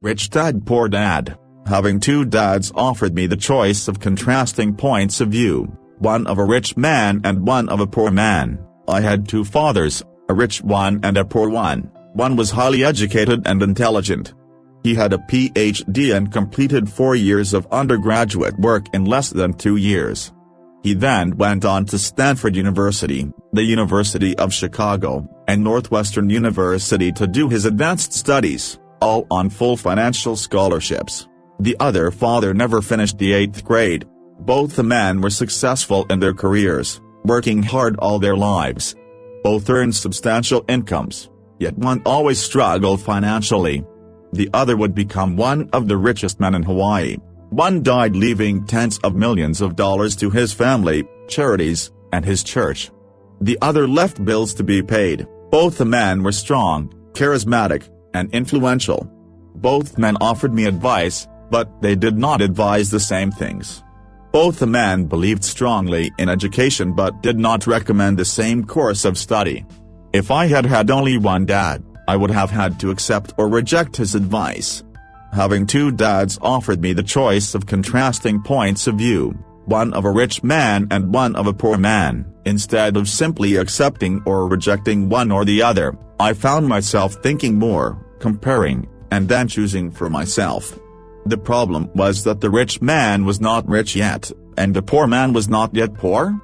Rich Dad Poor Dad. Having two dads offered me the choice of contrasting points of view, one of a rich man and one of a poor man. I had two fathers, a rich one and a poor one. One was highly educated and intelligent. He had a PhD and completed 4 years of undergraduate work in less than 2 years. He then went on to Stanford University, the University of Chicago, and Northwestern University to do his advanced studies, all on full financial scholarships. The other father never finished the 8th grade. Both the men were successful in their careers, working hard all their lives. Both earned substantial incomes, yet one always struggled financially. The other would become one of the richest men in Hawaii. One died leaving tens of millions of dollars to his family, charities, and his church. The other left bills to be paid. Both the men were strong, charismatic, and influential. Both men offered me advice, but they did not advise the same things. Both the men believed strongly in education but did not recommend the same course of study. If I had had only one dad, I would have had to accept or reject his advice. Having two dads offered me the choice of contrasting points of view, one of a rich man and one of a poor man. Instead of simply accepting or rejecting one or the other, I found myself thinking more, comparing, and then choosing for myself. The problem was that the rich man was not rich yet, and the poor man was not yet poor.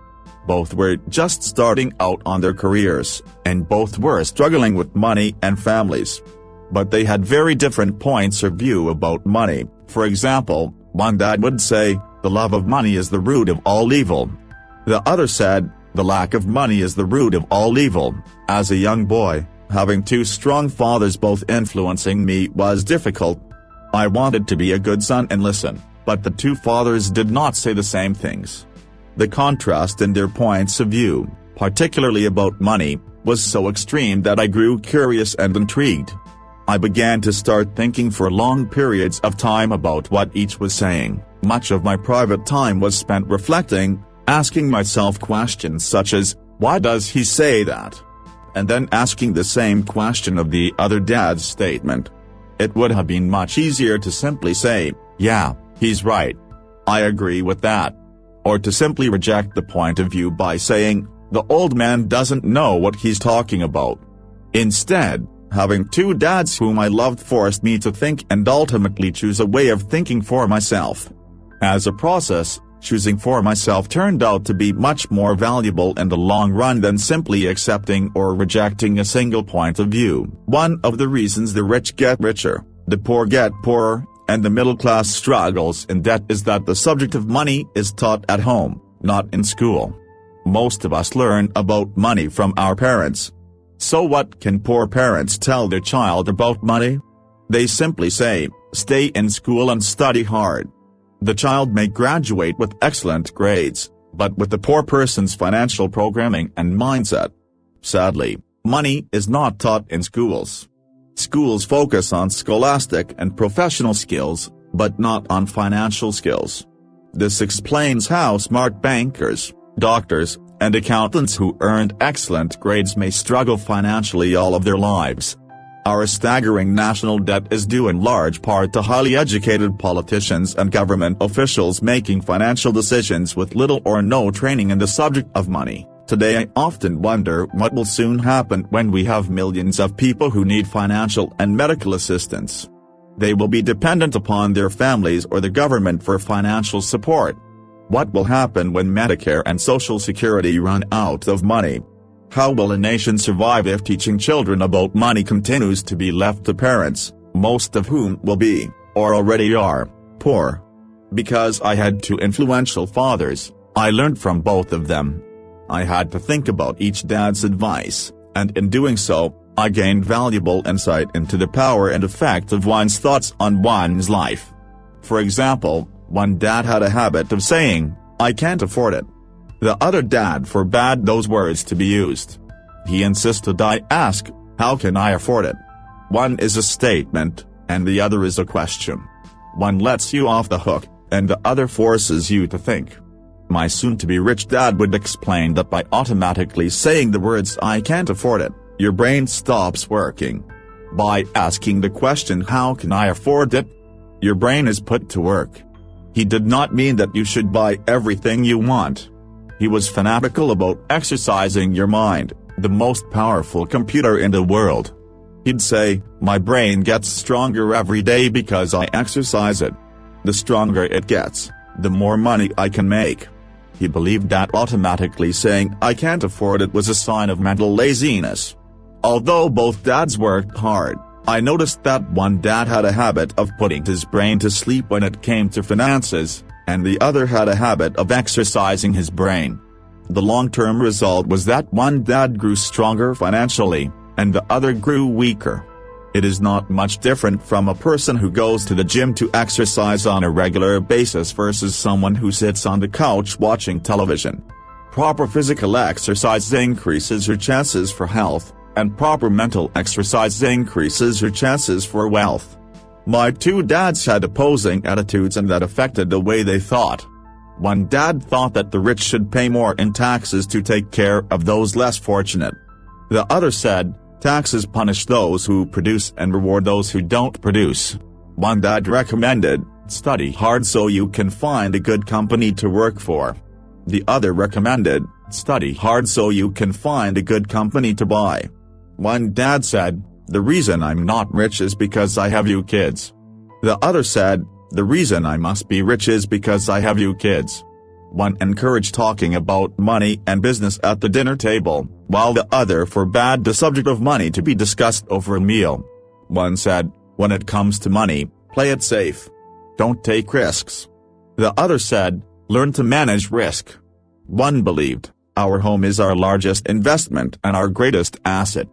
Both were just starting out on their careers, and both were struggling with money and families. But they had very different points of view about money. For example, one dad would say, "The love of money is the root of all evil." The other said, "The lack of money is the root of all evil." As a young boy, having two strong fathers both influencing me was difficult. I wanted to be a good son and listen, but the two fathers did not say the same things. The contrast in their points of view, particularly about money, was so extreme that I grew curious and intrigued. I began to start thinking for long periods of time about what each was saying. Much of my private time was spent reflecting, asking myself questions such as, "Why does he say that?" And then asking the same question of the other dad's statement. It would have been much easier to simply say, "Yeah, he's right. I agree with that." Or to simply reject the point of view by saying, "The old man doesn't know what he's talking about." Instead, having two dads whom I loved forced me to think and ultimately choose a way of thinking for myself. As a process, choosing for myself turned out to be much more valuable in the long run than simply accepting or rejecting a single point of view. One of the reasons the rich get richer, the poor get poorer, and the middle class struggles in debt is that the subject of money is taught at home, not in school. Most of us learn about money from our parents. So what can poor parents tell their child about money? They simply say, "Stay in school and study hard." The child may graduate with excellent grades, but with the poor person's financial programming and mindset. Sadly, money is not taught in schools. Schools focus on scholastic and professional skills, but not on financial skills. This explains how smart bankers, doctors, and accountants who earned excellent grades may struggle financially all of their lives. Our staggering national debt is due in large part to highly educated politicians and government officials making financial decisions with little or no training in the subject of money. Today I often wonder what will soon happen when we have millions of people who need financial and medical assistance. They will be dependent upon their families or the government for financial support. What will happen when Medicare and Social Security run out of money? How will a nation survive if teaching children about money continues to be left to parents, most of whom will be, or already are, poor? Because I had two influential fathers, I learned from both of them. I had to think about each dad's advice, and in doing so, I gained valuable insight into the power and effect of one's thoughts on one's life. For example, one dad had a habit of saying, "I can't afford it." The other dad forbade those words to be used. He insisted I ask, "How can I afford it?" One is a statement, and the other is a question. One lets you off the hook, and the other forces you to think. My soon-to-be rich dad would explain that by automatically saying the words "I can't afford it," your brain stops working. By asking the question, how can I afford it? Your brain is put to work. He did not mean that you should buy everything you want. He was fanatical about exercising your mind, the most powerful computer in the world. He'd say, my brain gets stronger every day because I exercise it. The stronger it gets, the more money I can make. He believed that automatically saying I can't afford it was a sign of mental laziness. Although both dads worked hard, I noticed that one dad had a habit of putting his brain to sleep when it came to finances, and the other had a habit of exercising his brain. The long-term result was that one dad grew stronger financially, and the other grew weaker. It is not much different from a person who goes to the gym to exercise on a regular basis versus someone who sits on the couch watching television. Proper physical exercise increases your chances for health, and proper mental exercise increases your chances for wealth. My two dads had opposing attitudes, and that affected the way they thought. One dad thought that the rich should pay more in taxes to take care of those less fortunate. The other said, taxes punish those who produce and reward those who don't produce. One dad recommended, study hard so you can find a good company to work for. The other recommended, study hard so you can find a good company to buy. One dad said, the reason I'm not rich is because I have you kids. The other said, the reason I must be rich is because I have you kids. One encouraged talking about money and business at the dinner table, while the other forbade the subject of money to be discussed over a meal. One said, when it comes to money, play it safe. Don't take risks. The other said, learn to manage risk. One believed, our home is our largest investment and our greatest asset.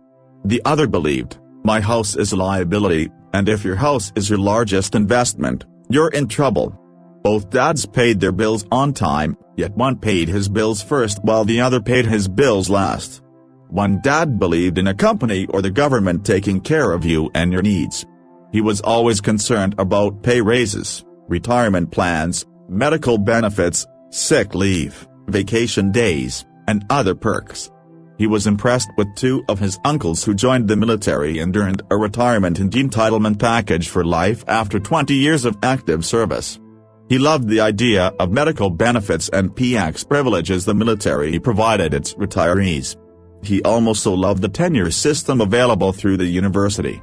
The other believed, my house is a liability, and if your house is your largest investment, you're in trouble. Both dads paid their bills on time, yet one paid his bills first while the other paid his bills last. One dad believed in a company or the government taking care of you and your needs. He was always concerned about pay raises, retirement plans, medical benefits, sick leave, vacation days, and other perks. He was impressed with two of his uncles who joined the military and earned a retirement and entitlement package for life after 20 years of active service. He loved the idea of medical benefits and PX privileges the military provided its retirees. He also loved the tenure system available through the university.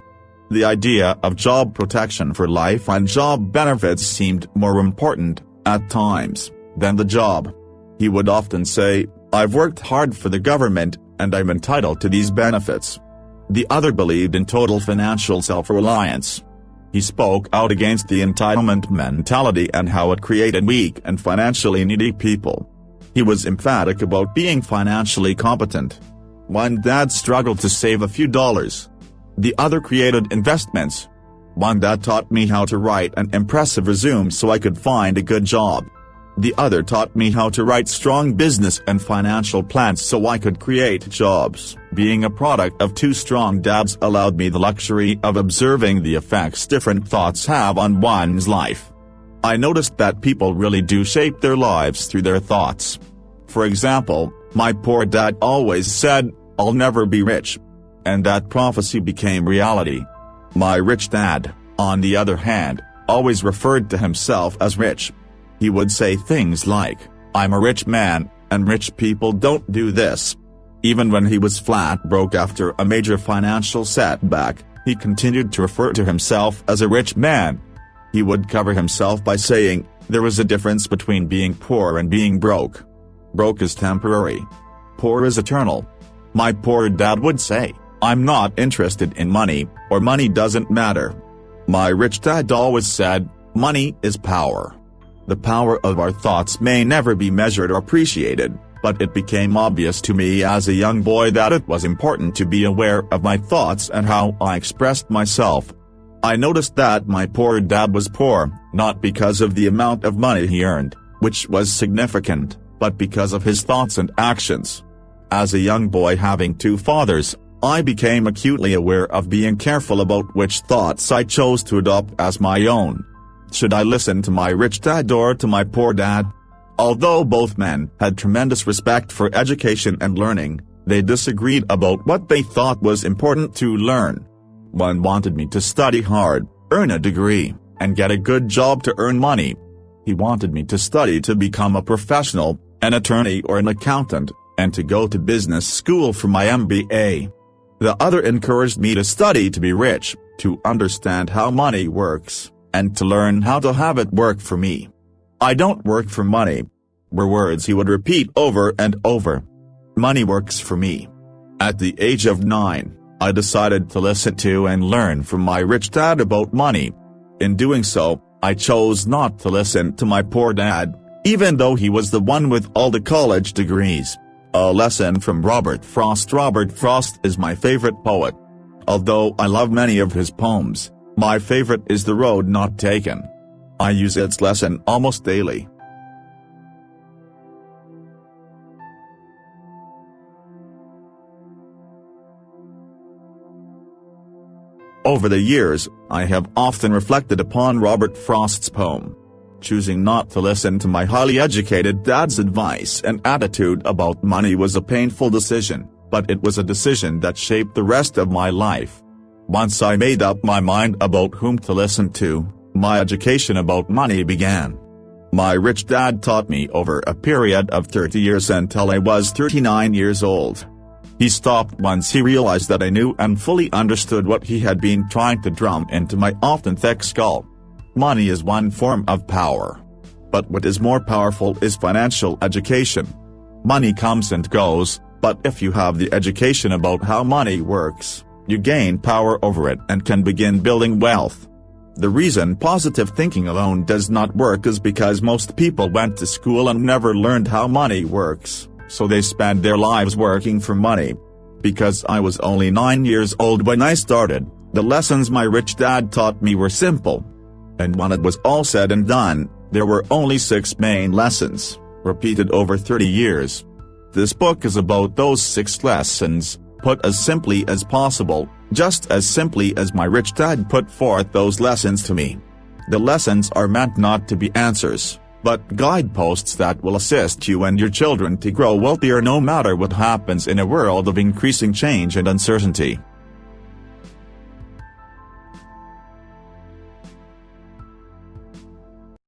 The idea of job protection for life and job benefits seemed more important, at times, than the job. He would often say, I've worked hard for the government, and I'm entitled to these benefits. The other believed in total financial self-reliance. He spoke out against the entitlement mentality and how it created weak and financially needy people. He was emphatic about being financially competent. One dad struggled to save a few dollars. The other created investments. One dad taught me how to write an impressive resume so I could find a good job. The other taught me how to write strong business and financial plans so I could create jobs. Being a product of two strong dads allowed me the luxury of observing the effects different thoughts have on one's life. I noticed that people really do shape their lives through their thoughts. For example, my poor dad always said, I'll never be rich. And that prophecy became reality. My rich dad, on the other hand, always referred to himself as rich. He would say things like, I'm a rich man, and rich people don't do this. Even when he was flat broke after a major financial setback, he continued to refer to himself as a rich man. He would cover himself by saying, there is a difference between being poor and being broke. Broke is temporary. Poor is eternal. My poor dad would say, I'm not interested in money, or money doesn't matter. My rich dad always said, money is power. The power of our thoughts may never be measured or appreciated, but it became obvious to me as a young boy that it was important to be aware of my thoughts and how I expressed myself. I noticed that my poor dad was poor, not because of the amount of money he earned, which was significant, but because of his thoughts and actions. As a young boy having two fathers, I became acutely aware of being careful about which thoughts I chose to adopt as my own. Should I listen to my rich dad or to my poor dad? Although both men had tremendous respect for education and learning, they disagreed about what they thought was important to learn. one wanted me to study hard, earn a degree, and get a good job to earn money. He wanted me to study to become a professional, an attorney or an accountant, and to go to business school for my MBA. The other encouraged me to study to be rich, to understand how money works, and to learn how to have it work for me. "I don't work for money," were words he would repeat over and over. "Money works for me." At the age of 9, I decided to listen to and learn from my rich dad about money. In doing so, I chose not to listen to my poor dad, even though he was the one with all the college degrees. A lesson from Robert Frost. Robert Frost is my favorite poet. Although I love many of his poems, my favorite is The Road Not Taken. I use its lesson almost daily. Over the years, I have often reflected upon Robert Frost's poem. Choosing not to listen to my highly educated dad's advice and attitude about money was a painful decision, but it was a decision that shaped the rest of my life. Once I made up my mind about whom to listen to, my education about money began. My rich dad taught me over a period of 30 years until I was 39 years old. He stopped once he realized that I knew and fully understood what he had been trying to drum into my often thick skull. Money is one form of power. But what is more powerful is financial education. Money comes and goes, but if you have the education about how money works, you gain power over it and can begin building wealth. The reason positive thinking alone does not work is because most people went to school and never learned how money works, so they spend their lives working for money. Because I was only 9 years old when I started, the lessons my rich dad taught me were simple. And when it was all said and done, there were only 6 main lessons, repeated over 30 years. This book is about those 6 lessons, put as simply as possible, just as simply as my rich dad put forth those lessons to me. The lessons are meant not to be answers, but guideposts that will assist you and your children to grow wealthier no matter what happens in a world of increasing change and uncertainty.